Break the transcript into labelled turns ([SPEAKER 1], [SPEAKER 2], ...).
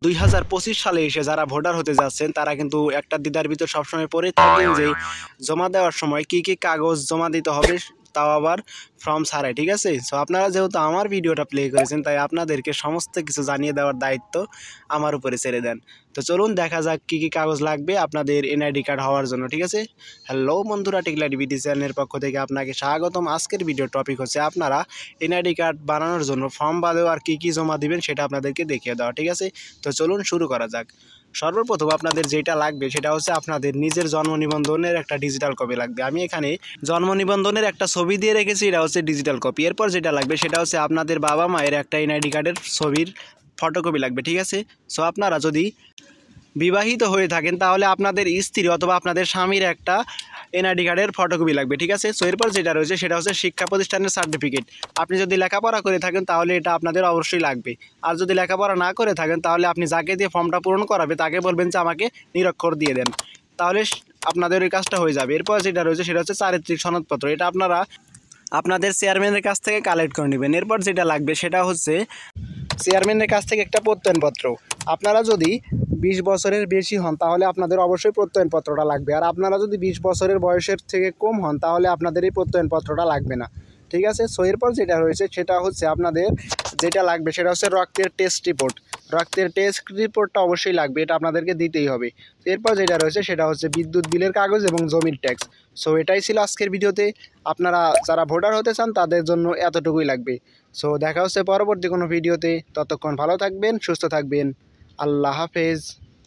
[SPEAKER 1] 2025 সালে এসে যারা ভোটার হতে যাচ্ছেন তারা কিন্তু একটা দ্বিধার ভিতর সবসময় পড়ে থাকেন যে জমা দেওয়ার সময় কি কি কাগজ জমা দিতে হবে, তাও আবার ফর্ম ছাড়াই। ঠিক আছে, সো আপনারা যেহেতু আমার ভিডিওটা প্লে করেছেন তাই আপনাদেরকে সমস্ত কিছু জানিয়ে দেওয়ার দায়িত্ব আমার উপরে ছেড়ে দেন। তো চলুন দেখা যাক কি কি কাগজ লাগবে আপনাদের এনআইডি কার্ড হওয়ার জন্য। ঠিক আছে, হ্যালো বন্ধুরা, টিকলা ডিবিটি চ্যানেলের পক্ষ থেকে আপনাকে স্বাগতম। আজকের ভিডিও টপিক হচ্ছে আপনারা এনআইডি কার্ড বানানোর জন্য ফর্ম বাদেও আর কি কি জমা দিবেন সেটা আপনাদেরকে দেখিয়ে দেওয়া। ঠিক আছে, তো চলুন শুরু করা যাক। সর্বপ্রথম আপনাদের যেটা লাগবে সেটা হচ্ছে আপনাদের নিজের জন্ম নিবন্ধনের একটা ডিজিটাল কপি লাগবে। আমি এখানে জন্ম নিবন্ধনের একটা ছবি দিয়ে রেখেছি, এটা হচ্ছে ডিজিটাল কপি। এরপর যেটা লাগবে সেটা হচ্ছে আপনাদের বাবা মায়ের একটা এনআইডি কার্ডের ছবির ফটোকপি লাগবে। ঠিক আছে, সো আপনারা যদি বিবাহিত হয়ে থাকেন তাহলে আপনাদের স্ত্রী অথবা আপনাদের স্বামীর একটা এনআইডি কার্ডের ফটোকপি লাগবে। ঠিক আছে, সো এরপর যেটা রয়েছে সেটা হচ্ছে শিক্ষা প্রতিষ্ঠানের সার্টিফিকেট। আপনি যদি লেখাপড়া করে থাকেন তাহলে এটা আপনাদের অবশ্যই লাগবে। আর যদি লেখাপড়া না করে থাকেন তাহলে আপনি যাকে দিয়ে ফর্মটা পূরণ করাবে তাকে বলবেন যে আমাকে নিরক্ষর দিয়ে দেন, তাহলে আপনাদের ওই কাজটা হয়ে যাবে। এরপর যেটা রয়েছে সেটা হচ্ছে চারিত্রিক সনদপত্র। এটা আপনারা আপনাদের চেয়ারম্যানের কাছ থেকে কালেক্ট করে নেবেন। এরপর যেটা লাগবে সেটা হচ্ছে চেয়ারম্যানের কাছ থেকে একটা প্রত্যয়নপত্র। আপনারা যদি 20 বছরের বেশি হন তাহলে আপনাদের অবশ্যই প্রত্যয়নপত্রটা লাগবে। আর আপনারা যদি 20 বছরের বয়সের থেকে কম হন তাহলে আপনাদের এই প্রত্যয়নপত্রটা লাগবে না। ঠিক আছে, সো এরপর যেটা রয়েছে সেটা হচ্ছে আপনাদের যেটা লাগবে সেটা হচ্ছে রক্তের টেস্ট রিপোর্ট। রক্তের টেস্ট রিপোর্টটা অবশ্যই লাগবে, এটা আপনাদেরকে দিতেই হবে। এরপর যেটা রয়েছে সেটা হচ্ছে বিদ্যুৎ বিলের কাগজ এবং জমির ট্যাক্স। সো এটাই ছিল আজকের ভিডিওতে। আপনারা যারা ভোটার হতে চান তাদের জন্য এতটুকুই লাগবে। সো দেখা হচ্ছে পরবর্তী কোনো ভিডিওতে। ততক্ষণ ভালো থাকবেন, সুস্থ থাকবেন। আল্লাহ হাফেজ।